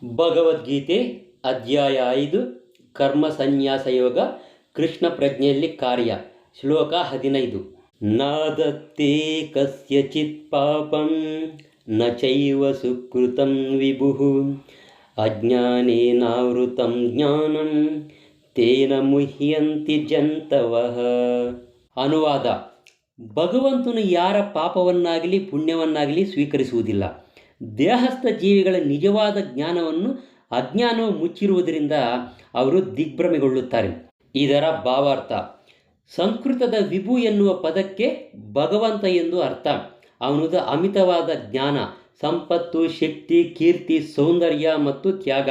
ಭಗವದ್ಗೀತೆ ಅಧ್ಯಾಯ 5 ಕರ್ಮ ಸನ್ಯಾಸ ಯೋಗ ಕೃಷ್ಣ ಪ್ರಜ್ಞೆಯಲ್ಲಿ ಕಾರ್ಯ ಶ್ಲೋಕ 15 ನಾದತ್ತೇ ಕಸ್ಯಚಿತ್ ಪಾಪಂ ನ ಚೈವ ಸುಕೃತಂ ವಿಭುಃ ಅಜ್ಞಾನೇನಾವೃತಂ ಜ್ಞಾನಂ ತೇನ ಮುಹ್ಯಂತಿ ಜಂತವಃ. ಅನುವಾದ: ಭಗವಂತನು ಯಾರ ಪಾಪವನ್ನಾಗಲಿ ಪುಣ್ಯವನ್ನಾಗಲಿ ಸ್ವೀಕರಿಸುವುದಿಲ್ಲ. ದೇಹಸ್ಥ ಜೀವಿಗಳ ನಿಜವಾದ ಜ್ಞಾನವನ್ನು ಅಜ್ಞಾನವು ಮುಚ್ಚಿರುವುದರಿಂದ ಅವರು ದಿಗ್ಭ್ರಮೆಗೊಳ್ಳುತ್ತಾರೆ. ಇದರ ಭಾವಾರ್ಥ: ಸಂಸ್ಕೃತದ ವಿಭು ಎನ್ನುವ ಪದಕ್ಕೆ ಭಗವಂತ ಎಂದು ಅರ್ಥ. ಅವನದು ಅಮಿತವಾದ ಜ್ಞಾನ, ಸಂಪತ್ತು, ಶಕ್ತಿ, ಕೀರ್ತಿ, ಸೌಂದರ್ಯ ಮತ್ತು ತ್ಯಾಗ.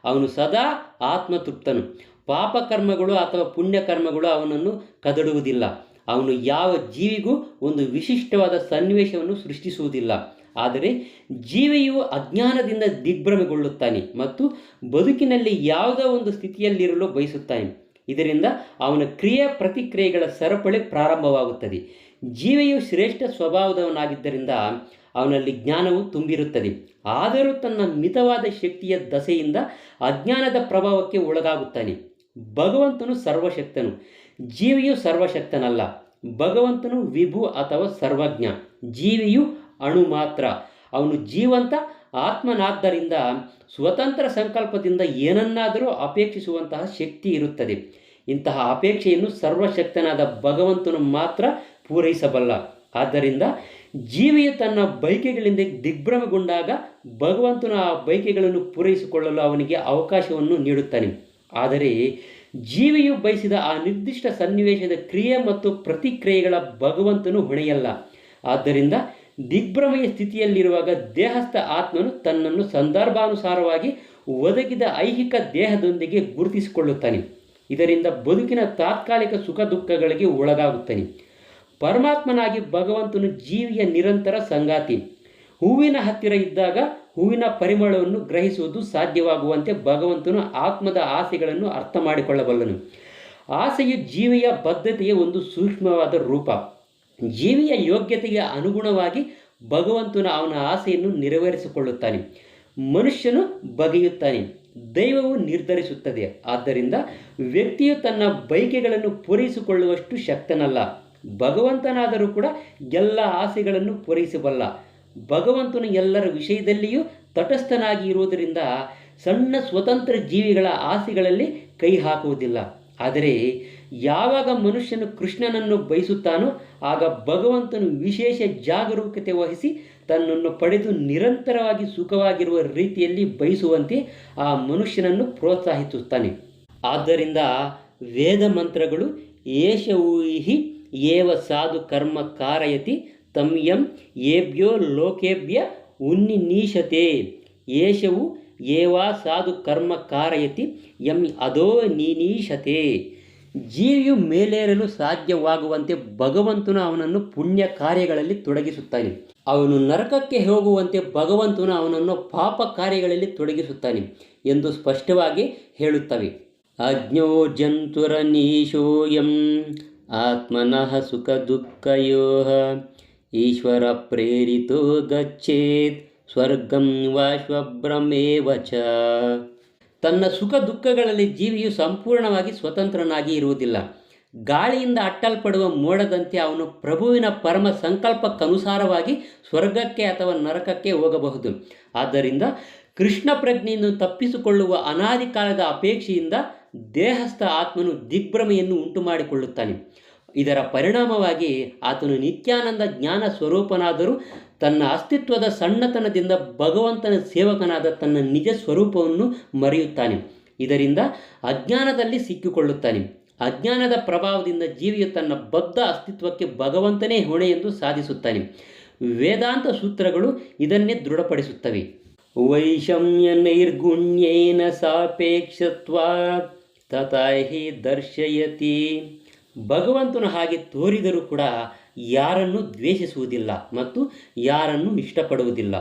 ಅವನು ಸದಾ ಆತ್ಮತೃಪ್ತನು. ಪಾಪಕರ್ಮಗಳು ಅಥವಾ ಪುಣ್ಯಕರ್ಮಗಳು ಅವನನ್ನು ಕದಡುವುದಿಲ್ಲ. ಅವನು ಯಾವ ಜೀವಿಗೂ ಒಂದು ವಿಶಿಷ್ಟವಾದ ಸನ್ನಿವೇಶವನ್ನು ಸೃಷ್ಟಿಸುವುದಿಲ್ಲ. ಆದರೆ ಜೀವಿಯು ಅಜ್ಞಾನದಿಂದ ದಿಗ್ಭ್ರಮೆಗೊಳ್ಳುತ್ತಾನೆ ಮತ್ತು ಬದುಕಿನಲ್ಲಿ ಯಾವುದೋ ಒಂದು ಸ್ಥಿತಿಯಲ್ಲಿರಲು ಬಯಸುತ್ತಾನೆ. ಇದರಿಂದ ಅವನ ಕ್ರಿಯೆ ಪ್ರತಿಕ್ರಿಯೆಗಳ ಸರಪಳಿ ಪ್ರಾರಂಭವಾಗುತ್ತದೆ. ಜೀವಿಯು ಶ್ರೇಷ್ಠ ಸ್ವಭಾವದವನಾಗಿದ್ದರಿಂದ ಅವನಲ್ಲಿ ಜ್ಞಾನವು ತುಂಬಿರುತ್ತದೆ. ಆದರೂ ತನ್ನ ಮಿತವಾದ ಶಕ್ತಿಯ ದಸೆಯಿಂದ ಅಜ್ಞಾನದ ಪ್ರಭಾವಕ್ಕೆ ಒಳಗಾಗುತ್ತಾನೆ. ಭಗವಂತನು ಸರ್ವಶಕ್ತನು, ಜೀವಿಯು ಸರ್ವಶಕ್ತನಲ್ಲ. ಭಗವಂತನು ವಿಭು ಅಥವಾ ಸರ್ವಜ್ಞ, ಜೀವಿಯು ಅಣು ಮಾತ್ರ. ಅವನು ಜೀವಂತ ಆತ್ಮನಾದ್ದರಿಂದ ಸ್ವತಂತ್ರ ಸಂಕಲ್ಪದಿಂದ ಏನನ್ನಾದರೂ ಅಪೇಕ್ಷಿಸುವಂತಹ ಶಕ್ತಿ ಇರುತ್ತದೆ. ಇಂತಹ ಅಪೇಕ್ಷೆಯನ್ನು ಸರ್ವಶಕ್ತನಾದ ಭಗವಂತನು ಮಾತ್ರ ಪೂರೈಸಬಲ್ಲ. ಆದ್ದರಿಂದ ಜೀವಿಯು ತನ್ನ ಬಯಕೆಗಳಿಂದ ದಿಗ್ಭ್ರಮೆಗೊಂಡಾಗ ಭಗವಂತನು ಆ ಬಯಕೆಗಳನ್ನು ಪೂರೈಸಿಕೊಳ್ಳಲು ಅವನಿಗೆ ಅವಕಾಶವನ್ನು ನೀಡುತ್ತಾನೆ. ಆದರೆ ಜೀವಿಯು ಬಯಸಿದ ಆ ನಿರ್ದಿಷ್ಟ ಸನ್ನಿವೇಶದ ಕ್ರಿಯೆ ಮತ್ತು ಪ್ರತಿಕ್ರಿಯೆಗಳ ಭಗವಂತನು ಹೊಣೆಯಲ್ಲ. ಆದ್ದರಿಂದ ದಿಗ್ಭ್ರಮೆಯ ಸ್ಥಿತಿಯಲ್ಲಿರುವಾಗ ದೇಹಸ್ಥ ಆತ್ಮನು ತನ್ನನ್ನು ಸಂದರ್ಭಾನುಸಾರವಾಗಿ ಒದಗಿದ ಐಹಿಕ ದೇಹದೊಂದಿಗೆ ಗುರುತಿಸಿಕೊಳ್ಳುತ್ತಾನೆ. ಇದರಿಂದ ಬದುಕಿನ ತಾತ್ಕಾಲಿಕ ಸುಖ ದುಃಖಗಳಿಗೆ ಒಳಗಾಗುತ್ತಾನೆ. ಪರಮಾತ್ಮನಾಗಿ ಭಗವಂತನು ಜೀವಿಯ ನಿರಂತರ ಸಂಗಾತಿ. ಹೂವಿನ ಹತ್ತಿರ ಇದ್ದಾಗ ಹೂವಿನ ಪರಿಮಳವನ್ನು ಗ್ರಹಿಸುವುದು ಸಾಧ್ಯವಾಗುವಂತೆ ಭಗವಂತನು ಆತ್ಮದ ಆಸೆಗಳನ್ನು ಅರ್ಥ ಮಾಡಿಕೊಳ್ಳಬಲ್ಲನು. ಆಸೆಯು ಜೀವಿಯ ಬದ್ಧತೆಯ ಒಂದು ಸೂಕ್ಷ್ಮವಾದ ರೂಪ. ಜೀವಿಯ ಯೋಗ್ಯತೆಗೆ ಅನುಗುಣವಾಗಿ ಭಗವಂತನು ಅವನ ಆಸೆಯನ್ನು ನೆರವೇರಿಸಿಕೊಳ್ಳುತ್ತಾನೆ. ಮನುಷ್ಯನು ಬಗೆಯುತ್ತಾನೆ, ದೈವವು ನಿರ್ಧರಿಸುತ್ತದೆ. ಆದ್ದರಿಂದ ವ್ಯಕ್ತಿಯು ತನ್ನ ಬಯಕೆಗಳನ್ನು ಪೂರೈಸಿಕೊಳ್ಳುವಷ್ಟು ಶಕ್ತನಲ್ಲ. ಭಗವಂತನಾದರೂ ಕೂಡ ಎಲ್ಲ ಆಸೆಗಳನ್ನು ಪೂರೈಸಬಲ್ಲ. ಭಗವಂತನು ಎಲ್ಲರ ವಿಷಯದಲ್ಲಿಯೂ ತಟಸ್ಥನಾಗಿ ಇರುವುದರಿಂದ ಸಣ್ಣ ಸ್ವತಂತ್ರ ಜೀವಿಗಳ ಆಸೆಗಳಲ್ಲಿ ಕೈ ಹಾಕುವುದಿಲ್ಲ. ಆದರೆ ಯಾವಾಗ ಮನುಷ್ಯನು ಕೃಷ್ಣನನ್ನು ಬಯಸುತ್ತಾನೋ ಆಗ ಭಗವಂತನು ವಿಶೇಷ ಜಾಗರೂಕತೆ ವಹಿಸಿ ತನ್ನನ್ನು ಪಡೆದು ನಿರಂತರವಾಗಿ ಸುಖವಾಗಿರುವ ರೀತಿಯಲ್ಲಿ ಬಯಸುವಂತೆ ಆ ಮನುಷ್ಯನನ್ನು ಪ್ರೋತ್ಸಾಹಿಸುತ್ತಾನೆ. ಆದ್ದರಿಂದ ವೇದ ಮಂತ್ರಗಳು ಏಷವೂಹಿ ಏವ ಸಾಧು ಕರ್ಮ ಕಾರಯತಿ ತಮ್ಯಂ ಏಭ್ಯೋ ಲೋಕೇಭ್ಯ ಉನ್ನಿನೀಶತೆ ಏಷವು ಏವಾ ಸಾಧು ಕರ್ಮ ಕಾರಯತಿ ಯಂ ಅದೋ ನೀನೀಶತೆ. ಜೀವಿಯು ಮೇಲೇರಲು ಸಾಧ್ಯವಾಗುವಂತೆ ಭಗವಂತನು ಅವನನ್ನು ಪುಣ್ಯ ಕಾರ್ಯಗಳಲ್ಲಿ ತೊಡಗಿಸುತ್ತಾನೆ. ಅವನು ನರಕಕ್ಕೆ ಹೋಗುವಂತೆ ಭಗವಂತನು ಅವನನ್ನು ಪಾಪ ಕಾರ್ಯಗಳಲ್ಲಿ ತೊಡಗಿಸುತ್ತಾನೆ ಎಂದು ಸ್ಪಷ್ಟವಾಗಿ ಹೇಳುತ್ತವೆ. ಅಜ್ಞೋ ಜಂತುರನೀಶೋಯಂ ಆತ್ಮನಃ ಸುಖ ದುಃಖಯೋಃ ಈಶ್ವರ ಪ್ರೇರಿತೋ ಗಚ್ಚೇತ್ ಸ್ವರ್ಗಂ ವಾ ಸ್ವಬ್ರಹ್ಮೇವ ಚ. ತನ್ನ ಸುಖ ದುಃಖಗಳಲ್ಲಿ ಜೀವಿಯು ಸಂಪೂರ್ಣವಾಗಿ ಸ್ವತಂತ್ರನಾಗಿ ಇರುವುದಿಲ್ಲ. ಗಾಳಿಯಿಂದ ಅಟ್ಟಲ್ಪಡುವ ಮೋಡದಂತೆ ಅವನು ಪ್ರಭುವಿನ ಪರಮ ಸಂಕಲ್ಪಕ್ಕನುಸಾರವಾಗಿ ಸ್ವರ್ಗಕ್ಕೆ ಅಥವಾ ನರಕಕ್ಕೆ ಹೋಗಬಹುದು. ಆದ್ದರಿಂದ ಕೃಷ್ಣ ಪ್ರಜ್ಞೆಯನ್ನು ತಪ್ಪಿಸಿಕೊಳ್ಳುವ ಅನಾದಿ ಕಾಲದ ಅಪೇಕ್ಷೆಯಿಂದ ದೇಹಸ್ಥ ಆತ್ಮನು ದಿಗ್ಭ್ರಮೆಯನ್ನು ಉಂಟು ಮಾಡಿಕೊಳ್ಳುತ್ತಾನೆ. ಇದರ ಪರಿಣಾಮವಾಗಿ ಆತನು ನಿತ್ಯಾನಂದ ಜ್ಞಾನ ಸ್ವರೂಪನಾದರೂ ತನ್ನ ಅಸ್ತಿತ್ವದ ಸಣ್ಣತನದಿಂದ ಭಗವಂತನ ಸೇವಕನಾದ ತನ್ನ ನಿಜ ಸ್ವರೂಪವನ್ನು ಮರೆಯುತ್ತಾನೆ. ಇದರಿಂದ ಅಜ್ಞಾನದಲ್ಲಿ ಸಿಕ್ಕಿಕೊಳ್ಳುತ್ತಾನೆ. ಅಜ್ಞಾನದ ಪ್ರಭಾವದಿಂದ ಜೀವಿಯು ತನ್ನ ಬದ್ಧ ಅಸ್ತಿತ್ವಕ್ಕೆ ಭಗವಂತನೇ ಹೊಣೆ ಎಂದು ಸಾಧಿಸುತ್ತಾನೆ. ವೇದಾಂತ ಸೂತ್ರಗಳು ಇದನ್ನೇ ದೃಢಪಡಿಸುತ್ತವೆ. ವೈಷಮ್ಯ ನೈರ್ಗುಣ್ಯೇನ ಸಾಪೇಕ್ಷತ್ವಾತ್ ತಥಾ ಹಿ ದರ್ಶಯತಿ. ಭಗವಂತನು ಹಾಗೆ ತೋರಿದರೂ ಕೂಡ ಯಾರನ್ನು ದ್ವೇಷಿಸುವುದಿಲ್ಲ ಮತ್ತು ಯಾರನ್ನು ಇಷ್ಟಪಡುವುದಿಲ್ಲ.